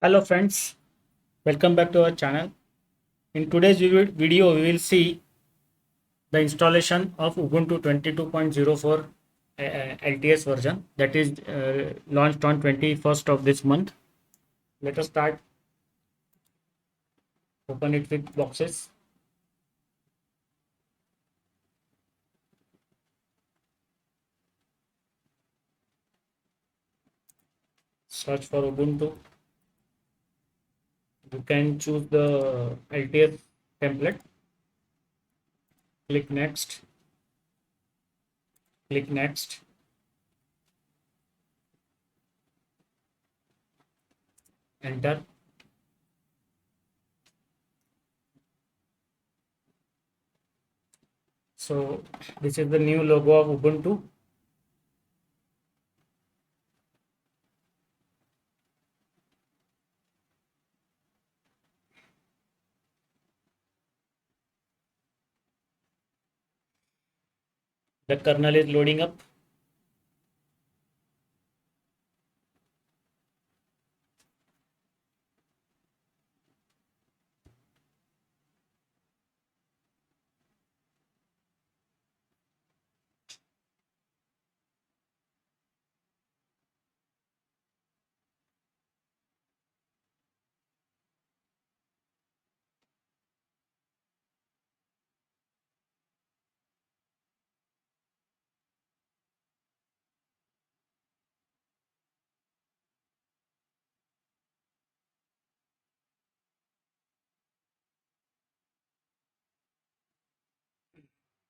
Hello friends, welcome back to our channel. In today's video, we will see the installation of Ubuntu 22.04 LTS version that is launched on 21st of this month. Let us start, open it with boxes. Search for Ubuntu. You can choose the LTS template. Click next, click next, enter. So this is the new logo of Ubuntu. The kernel is loading up.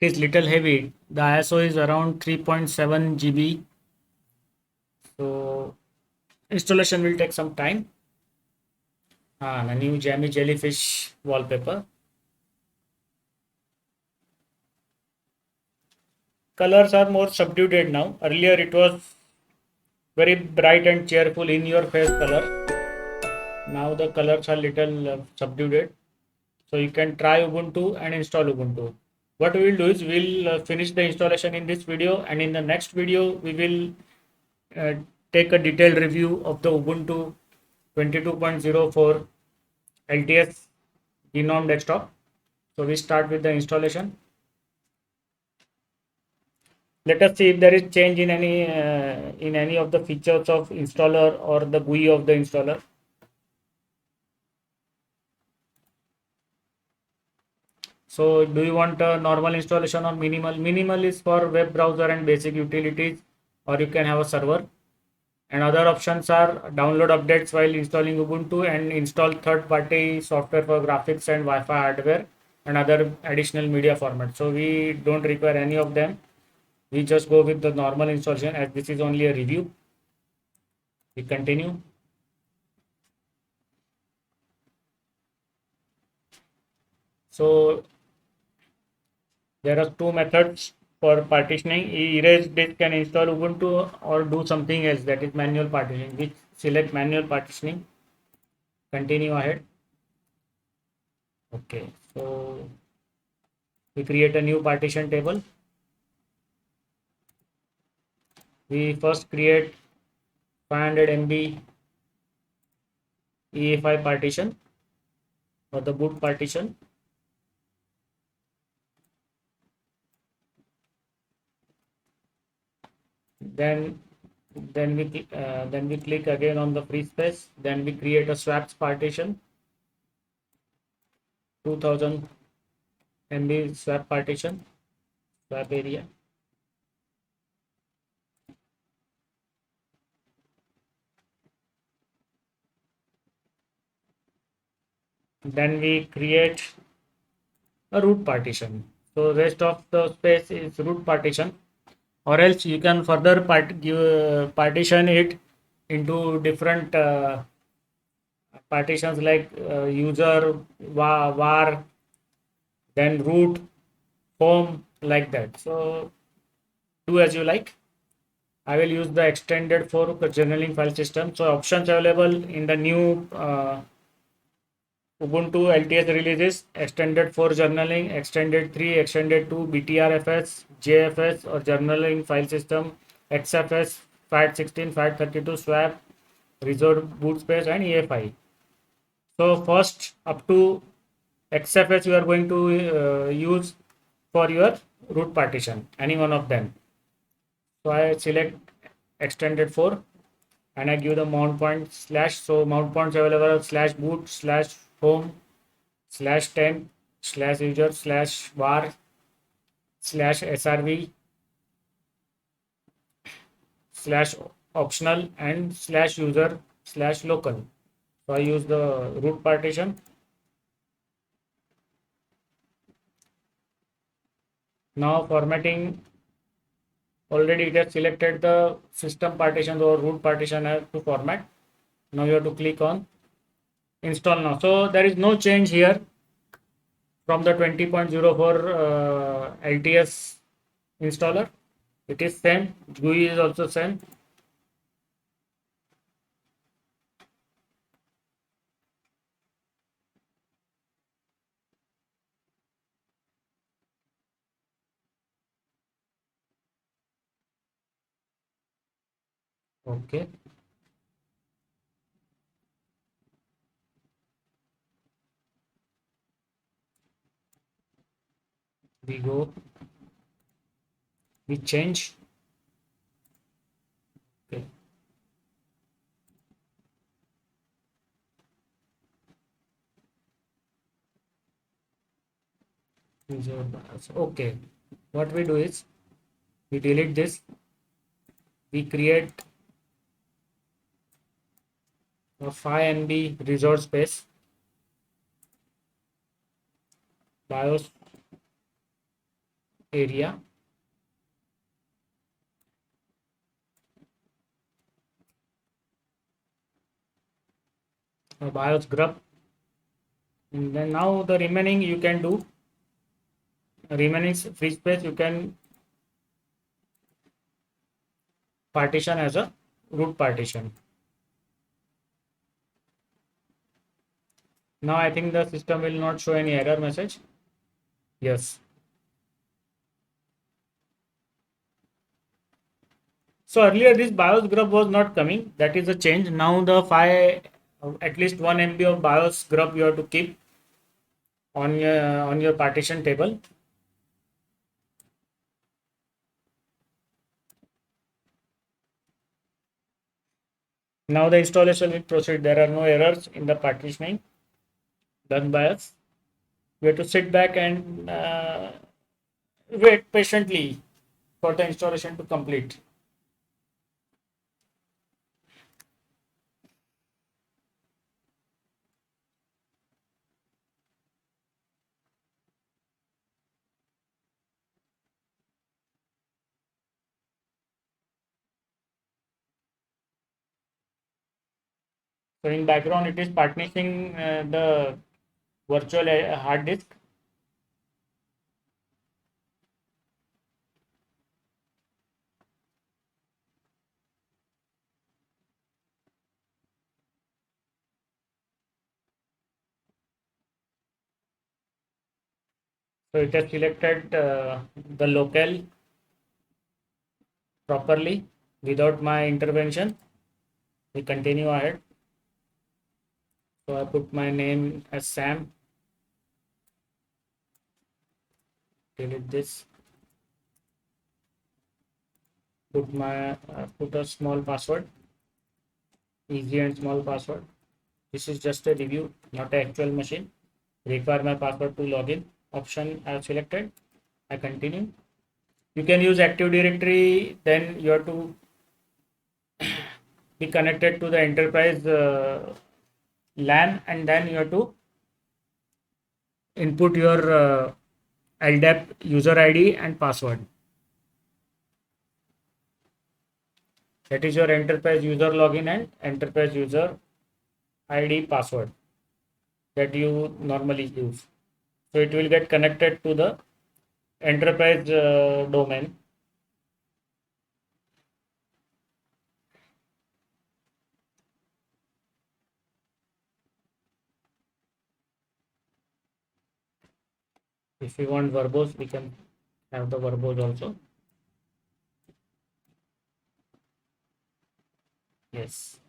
It is little heavy. The ISO is around 3.7 GB. So installation will take some time. The new jammy jellyfish wallpaper. Colors are more subdued now. Earlier it was very bright and cheerful in your face color. Now the colors are little subdued. So you can try Ubuntu and install Ubuntu. What we will do is we'll finish the installation in this video, and in the next video we will uh, take a detailed review of the Ubuntu 22.04 LTS GNOME desktop. So we start with the installation. Let us see if there is change in any of the features of installer or the GUI of the installer. So do you want a normal installation or minimal? Minimal is for web browser and basic utilities, or you can have a server. And other options are download updates while installing Ubuntu and install third-party software for graphics and Wi-Fi hardware and other additional media formats. So we don't require any of them. We just go with the normal installation, as this is only a review. We continue. So there are two methods for partitioning: erase disk and install Ubuntu, or do something else, that is manual partitioning. We select manual partitioning. Continue ahead. Okay, so we create a new partition table. We first create 500 MB EFI partition or the boot partition. Then then we click again on the free space. Then we create a swaps partition, 2000 MB swap partition, swap area. Then we create a root partition. So rest of the space is root partition, or else you can further partition it into different partitions like user, var, then root, home, like that. So do as you like. I will use the extended for journaling file system. So options available in the new Ubuntu LTS releases: extended for journaling, extended 3, extended 2, BTRFS, JFS or journaling file system, XFS, FAT16, FAT32, swap, reserved boot space, and EFI. So first up to XFS you are going to use for your root partition, any one of them. So I select extended 4 and I give the mount point slash. So mount points available slash boot slash home slash 10 slash user slash var slash srv slash optional and slash user slash local. So I use the root partition. Now formatting, already it has selected the system partition or root partition to format. Now you have to click on install now. So there is no change here from the 20.04 LTS installer. It is same. GUI is also same. Okay. We go. We change. Okay. Okay. What we do is we delete this. We create a 5 MB resource space. BIOS area. BIOS grub. And then now the remaining you can do. Remaining free space you can partition as a root partition. Now I think the system will not show any error message. Yes. So earlier this BIOS grub was not coming. That is a change. Now the 5 at least 1 MB of BIOS grub you have to keep on your partition table. Now the installation will proceed. There are no errors in the partitioning done by us. We have to sit back and wait patiently for the installation to complete. So in background it is partitioning the virtual hard disk. So it has selected the local properly without my intervention. We continue ahead. So I put my name as Sam. Delete this. Put a small password. Easy and small password. This is just a review, not an actual machine. Require my password to login. Option I have selected. I continue. You can use Active Directory. Then you have to be connected to the enterprise LAN, and then you have to input your LDAP user ID and password. That is your enterprise user login and enterprise user ID password that you normally use. So it will get connected to the enterprise domain. If you want verbose, we can have the verbose also. Yes.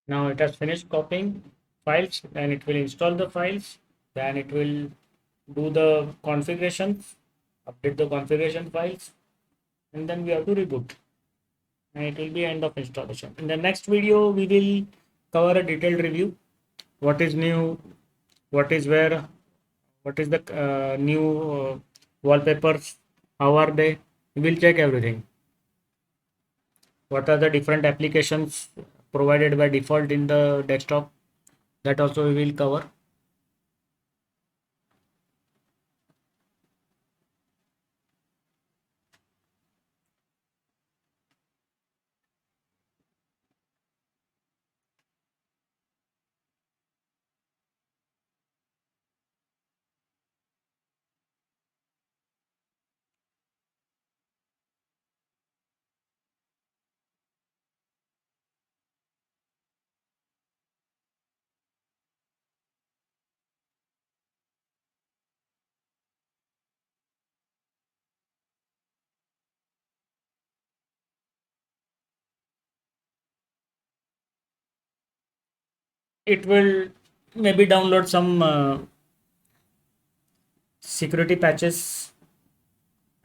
Now it has finished copying files, then it will install the files, then it will do the configurations, update the configuration files, and then we have to reboot. And it will be end of installation. In the next video, we will cover a detailed review. What is new, what is where, what is the new wallpapers, how are they? We will check everything. What are the different applications provided by default in the desktop? That also we will cover. It will maybe download some security patches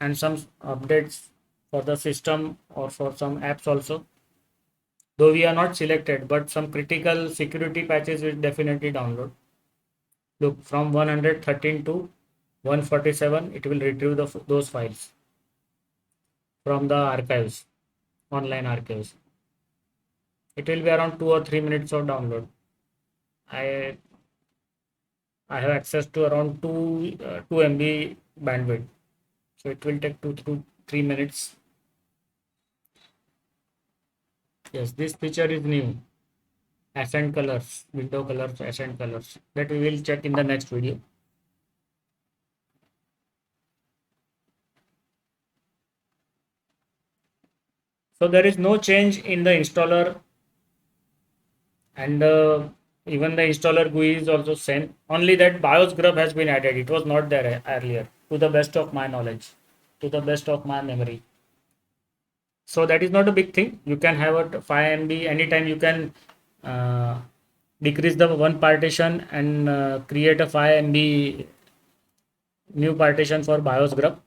and some updates for the system or for some apps also. Though we are not selected, but some critical security patches will definitely download. Look, from 113 to 147, it will retrieve those files from the archives, online archives. It will be around 2 or 3 minutes of download. I I have access to around 2 MB bandwidth, so it will take 2 to 3 minutes. Yes, this feature is new. Accent colors, window colors, accent colors. That we will check in the next video. So there is no change in the installer, and even the installer GUI is also same. Only that BIOS grub has been added. It was not there earlier, to the best of my knowledge, to the best of my memory. So that is not a big thing. You can have a 5 MB anytime. You can uh, decrease the one partition and create a 5 MB new partition for BIOS grub.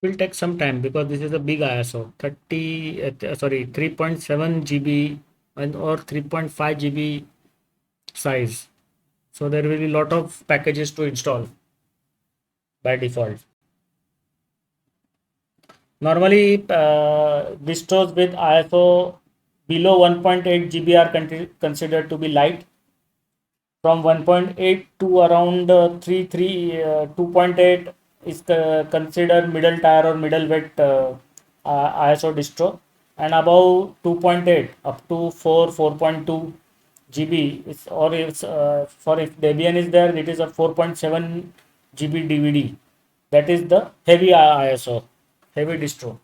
Will take some time because this is a big ISO sorry 3.7 GB and or 3.5 GB size, so there will be a lot of packages to install by default. Normally distros with ISO below 1.8 GB are considered to be light. From 1.8 to around 2.8 is considered middle tier or middle weight ISO distro, and above 2.8 up to 4.2 GB is, or if for if Debian is there, it is a 4.7 GB DVD. That is the heavy ISO, heavy distro.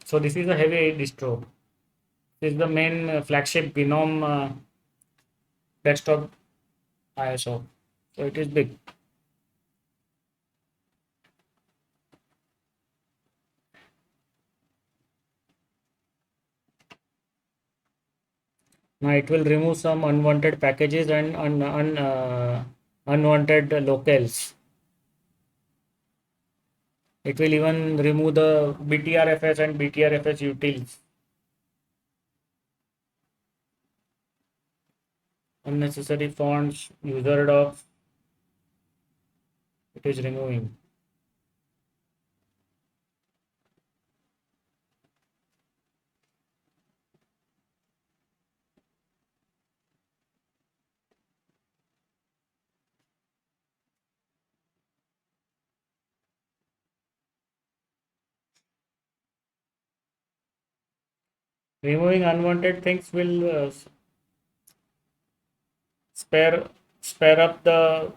So this is a heavy distro. This is the main flagship Gnome desktop ISO. So it is big. Now it will remove some unwanted packages and unwanted locales. It will even remove the BTRFS and BTRFS utils. Unnecessary fonts, user docs, it is removing. Removing unwanted things will spare spare up the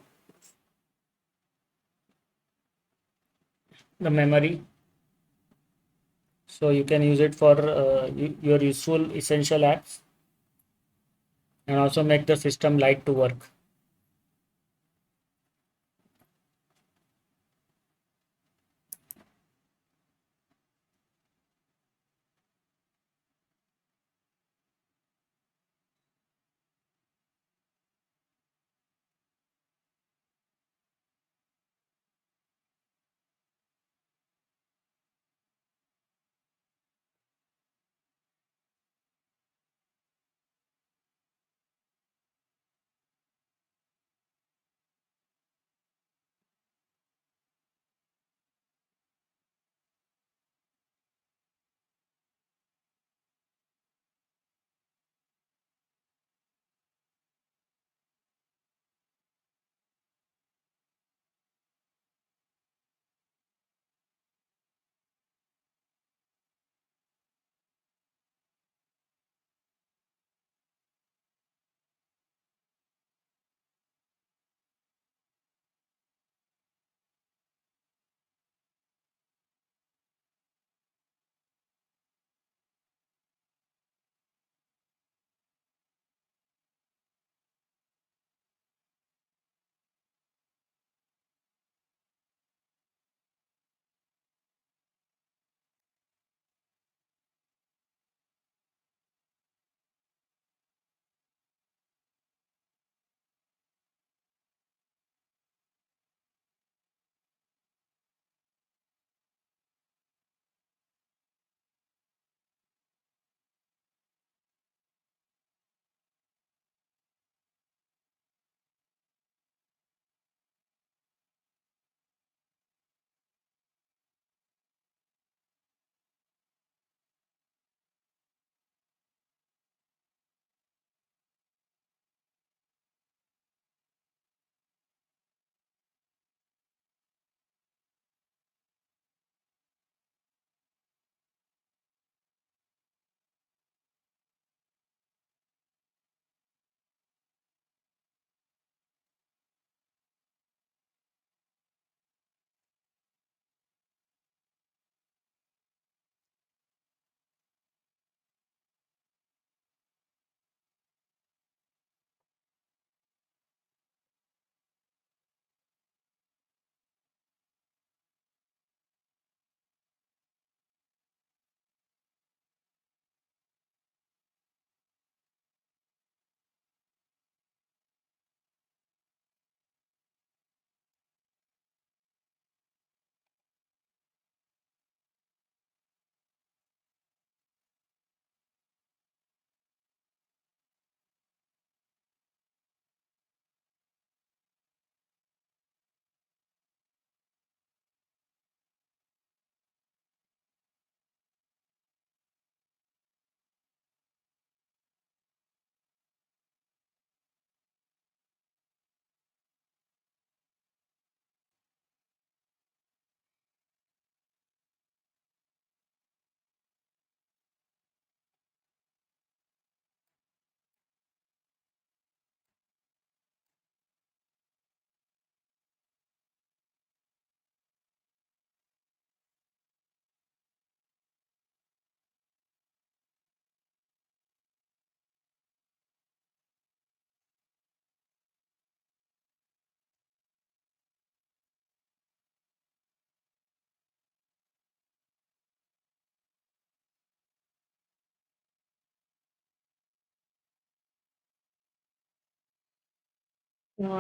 memory, so you can use it for your useful essential apps and also make the system light to work.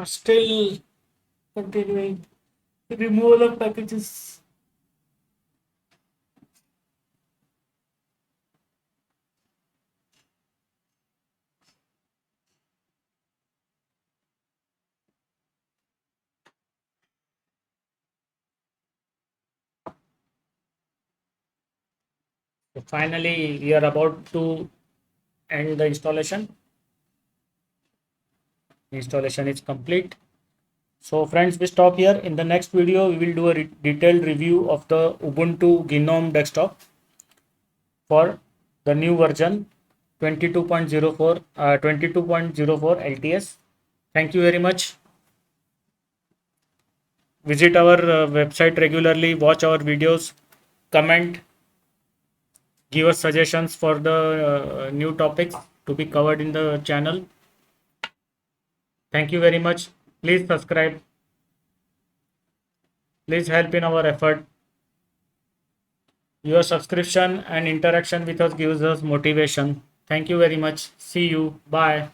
Still continuing removal of packages. So finally, we are about to end the installation. Installation is complete. So friends, we stop here. In the next video, we will do a detailed review of the Ubuntu GNOME desktop for the new version 22.04 LTS. Thank you very much. Visit our website regularly, watch our videos, comment, give us suggestions for the new topics to be covered in the channel. Thank you very much. Please subscribe. Please help in our effort. Your subscription and interaction with us gives us motivation. Thank you very much. See you. Bye.